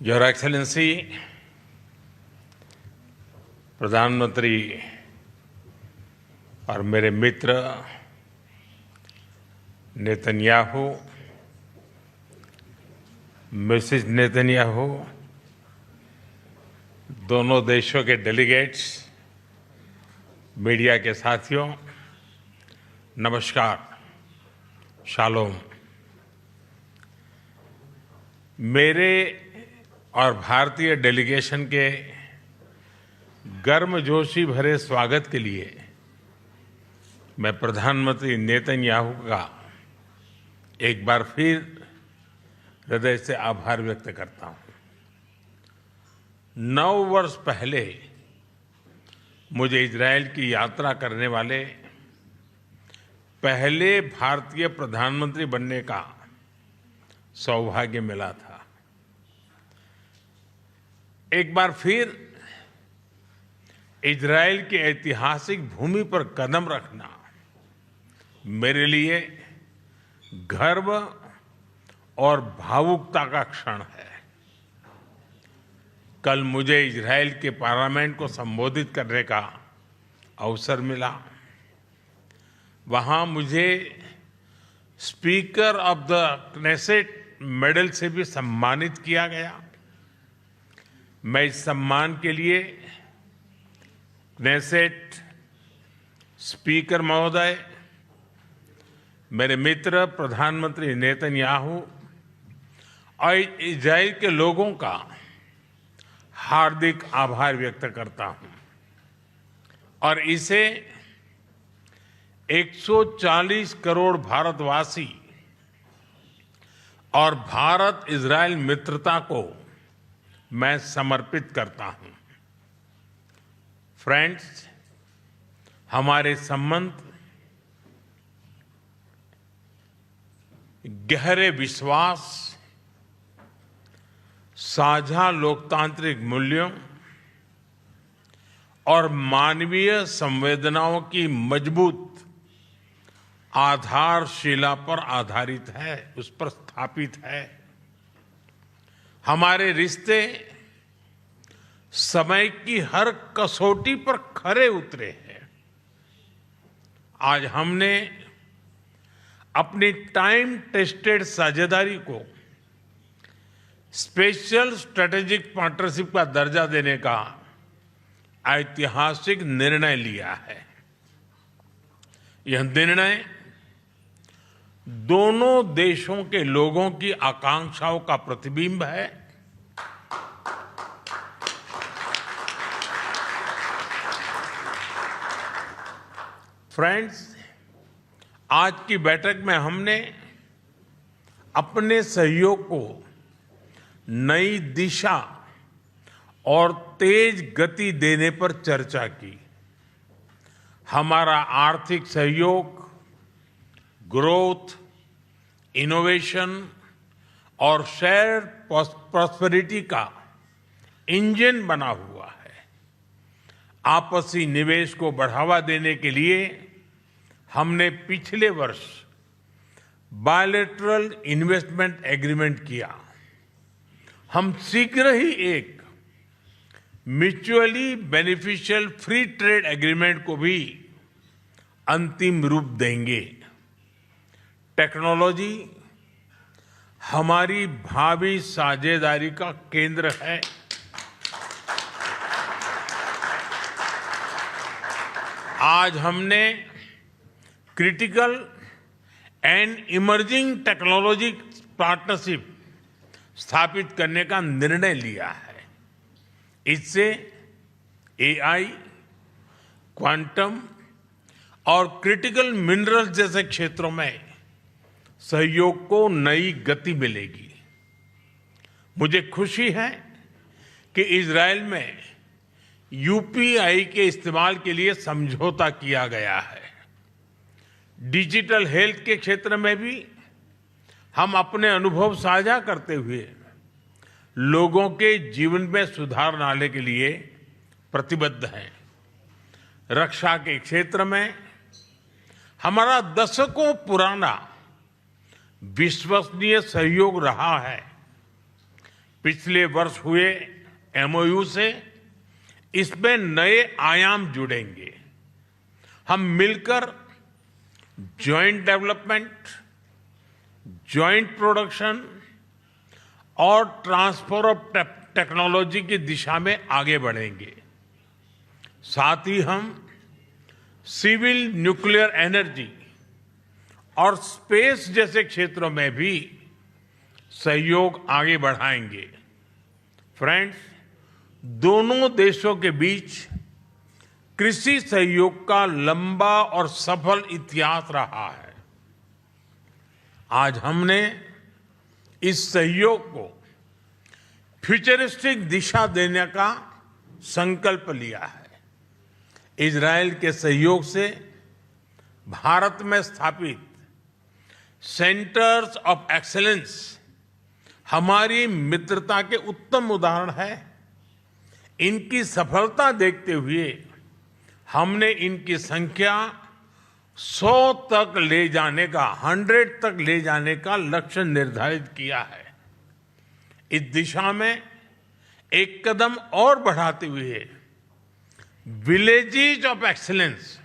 Your excellency, प्रधानमंत्री और मेरे मित्र नेतन्याहू, मिसेस नेतन्याहू, दोनों देशों के डेलीगेट्स, मीडिया के साथियों, नमस्कार, शालोम। मेरे और भारतीय डेलीगेशन के गर्मजोशी भरे स्वागत के लिए मैं प्रधानमंत्री नेतन्याहू का एक बार फिर हृदय से आभार व्यक्त करता हूं। 9 वर्ष पहले मुझे इजरायल की यात्रा करने वाले पहले भारतीय प्रधानमंत्री बनने का सौभाग्य मिला था। एक बार फिर इजरायल की ऐतिहासिक भूमि पर कदम रखना मेरे लिए गर्व और भावुकता का क्षण है। कल मुझे इजरायल के पार्लियामेंट को संबोधित करने का अवसर मिला। वहां मुझे speaker of the Knesset medal से भी सम्मानित किया गया। मैं इस सम्मान के लिए क्नेसेट स्पीकर महोदय, मेरे मित्र प्रधानमंत्री नेतन्याहू और इजरायल के लोगों का हार्दिक आभार व्यक्त करता हूं और इसे 140 करोड़ भारतवासी और भारत इजरायल मित्रता को मैं समर्पित करता हूं। फ्रेंड्स, हमारे संबंध गहरे विश्वास, साझा लोकतांत्रिक मूल्यों और मानवीय संवेदनाओं की मजबूत आधारशिला पर आधारित है, उस पर स्थापित है। हमारे रिश्ते समय की हर कसौटी पर खरे उतरे हैं। आज हमने अपनी टाइम टेस्टेड साझेदारी को स्पेशल स्ट्रेटेजिक पार्टनरशिप का दर्जा देने का ऐतिहासिक निर्णय लिया है। यह निर्णय दोनों देशों के लोगों की आकांक्षाओं का प्रतिबिंब है। फ्रेंड्स, आज की बैठक में हमने अपने सहयोग को नई दिशा और तेज गति देने पर चर्चा की। हमारा आर्थिक सहयोग ग्रोथ, इनोवेशन और शेयर प्रॉस्पेरिटी का इंजन बना हुआ है। आपसी निवेश को बढ़ावा देने के लिए हमने पिछले वर्ष बायलैटरल इन्वेस्टमेंट एग्रीमेंट किया। हम शीघ्र ही एक mutually beneficial free trade agreement को भी अंतिम रूप देंगे। टेक्नोलॉजी हमारी भावी साझेदारी का केंद्र है। आज हमने critical and emerging technology partnership स्थापित करने का निर्णय लिया है। इससे एआई, क्वांटम और क्रिटिकल मिनरल्स जैसे क्षेत्रों में सहयोग को नई गति मिलेगी। मुझे खुशी है कि इजरायल में यूपीआई के इस्तेमाल के लिए समझौता किया गया है। डिजिटल हेल्थ के क्षेत्र में भी हम अपने अनुभव साझा करते हुए लोगों के जीवन में सुधार लाने के लिए प्रतिबद्ध हैं। रक्षा के क्षेत्र में हमारा दशकों पुराना विश्वसनीय सहयोग रहा है। पिछले वर्ष हुए एमओयू से इसमें नए आयाम जुड़ेंगे। हम मिलकर जॉइंट डेवलपमेंट, जॉइंट प्रोडक्शन और ट्रांसफर ऑफ टेक्नोलॉजी की दिशा में आगे बढ़ेंगे। साथ ही हम सिविल न्यूक्लियर एनर्जी और स्पेस जैसे क्षेत्रों में भी सहयोग आगे बढ़ाएंगे। फ्रेंड्स, दोनों देशों के बीच कृषि सहयोग का लंबा और सफल इतिहास रहा है। आज हमने इस सहयोग को फ्यूचरिस्टिक दिशा देने का संकल्प लिया है। इजरायल के सहयोग से भारत में स्थापित सेंटर्स ऑफ एक्सीलेंस हमारी मित्रता के उत्तम उदाहरण है। इनकी सफलता देखते हुए हमने इनकी संख्या 100 तक ले जाने का 100 तक ले जाने का लक्ष्य निर्धारित किया है। इस दिशा में एक कदम और बढ़ाते हुए विलेजेस ऑफ एक्सीलेंस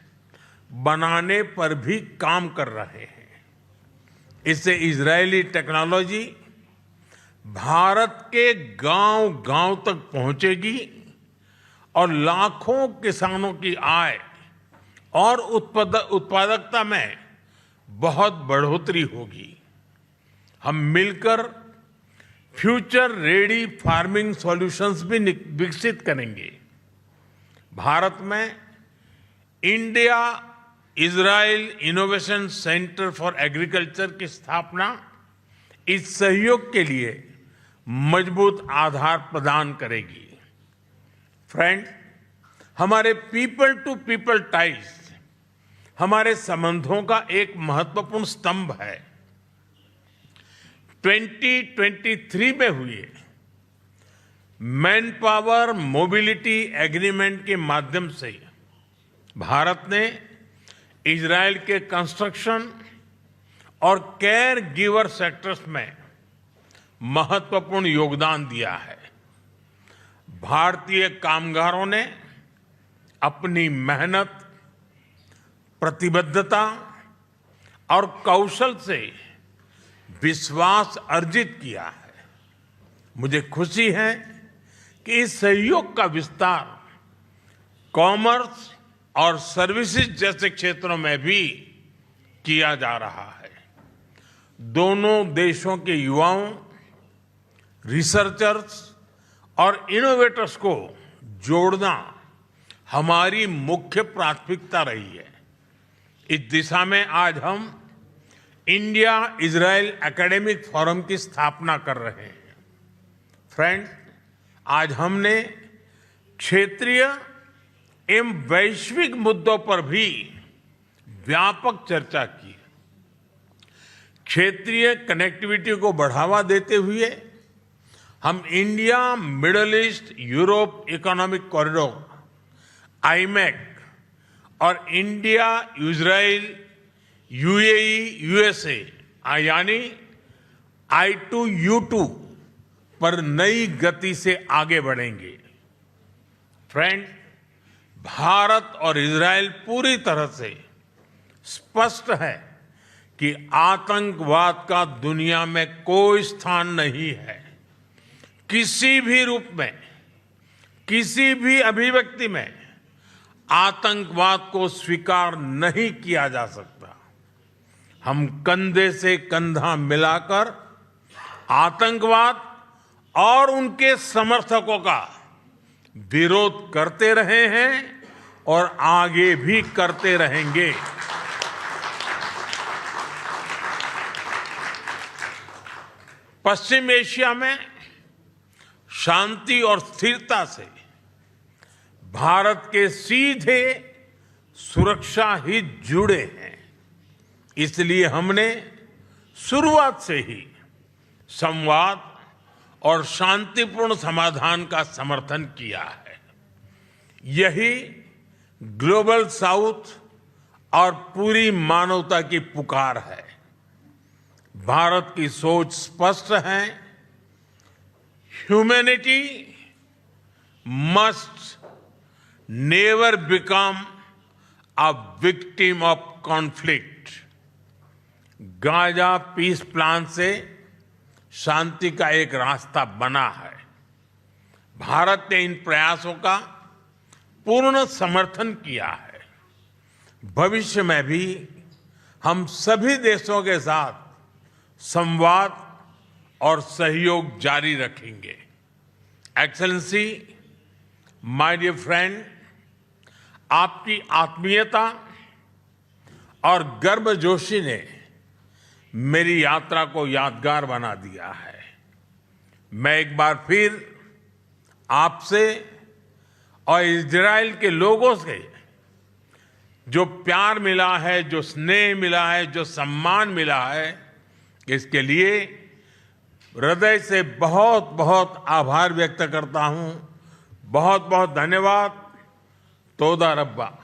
बनाने पर भी काम कर रहे हैं। इससे इजरायली टेक्नोलॉजी भारत के गांव-गांव तक पहुंचेगी और लाखों किसानों की आय और उत्पादकता में बहुत बढ़ोतरी होगी। हम मिलकर फ्यूचर रेडी फार्मिंग सॉल्यूशंस भी विकसित करेंगे। भारत में India Israel innovation centre for agriculture की स्थापना इस सहयोग के लिए मजबूत आधार प्रदान करेगी। फ्रेंड्स, हमारे पीपल टू पीपल टाइज हमारे संबंधों का एक महत्वपूर्ण स्तंभ है। 2023 में हुए मैन पावर मोबिलिटी एग्रीमेंट के माध्यम से भारत ने इजरायल के कंस्ट्रक्शन और केयर गिवर सेक्टर्स में महत्वपूर्ण योगदान दिया है। भारतीय कामगारों ने अपनी मेहनत, प्रतिबद्धता और कौशल से विश्वास अर्जित किया है। मुझे खुशी है कि इस सहयोग का विस्तार कॉमर्स और सर्विसेज जैसे क्षेत्रों में भी किया जा रहा है। दोनों देशों के युवाओं, रिसर्चर्स और इनोवेटर्स को जोड़ना हमारी मुख्य प्राथमिकता रही है। इस दिशा में आज हम इंडिया इजराइल एकेडमिक फोरम की स्थापना कर रहे हैं। फ्रेंड्स, आज हमने क्षेत्रीय एवं वैश्विक मुद्दों पर भी व्यापक चर्चा की। क्षेत्रीय कनेक्टिविटी को बढ़ावा देते हुए हम India middle east Europe economic corridor iMac और इंडिया इजराइल यूएई यूएसए यानी I2U2 पर नई गति से आगे बढ़ेंगे। फ्रेंड, भारत और इजराइल पूरी तरह से स्पष्ट है कि आतंकवाद का दुनिया में कोई स्थान नहीं है। किसी भी रूप में, किसी भी अभिव्यक्ति में आतंकवाद को स्वीकार नहीं किया जा सकता। हम कंधे से कंधा मिलाकर आतंकवाद और उनके समर्थकों का विरोध करते रहे हैं और आगे भी करते रहेंगे। पश्चिम एशिया में शांति और स्थिरता से भारत के सीधे सुरक्षा हित जुड़े हैं। इसलिए हमने शुरुआत से ही संवाद और शांतिपूर्ण समाधान का समर्थन किया है। यही ग्लोबल साउथ और पूरी मानवता की पुकार है। भारत की सोच स्पष्ट है। Humanity must never become a victim of conflict. Gaza peace plan से शांति का एक रास्ता बना है। भारत ने इन प्रयासों का पूर्ण समर्थन किया है। भविष्य में भी हम सभी देशों के साथ संवाद और सहयोग जारी रखेंगे। एक्सेलेंसी, माय डियर फ्रेंड, आपकी आत्मीयता और गर्मजोशी ने मेरी यात्रा को यादगार बना दिया है। मैं एक बार फिर आपसे और इजराइल के लोगों से जो प्यार मिला है, जो स्नेह मिला है, जो सम्मान मिला है, इसके लिए हृदय से बहुत बहुत आभार व्यक्त करता हूं। बहुत बहुत धन्यवाद। तोदा रब्बा।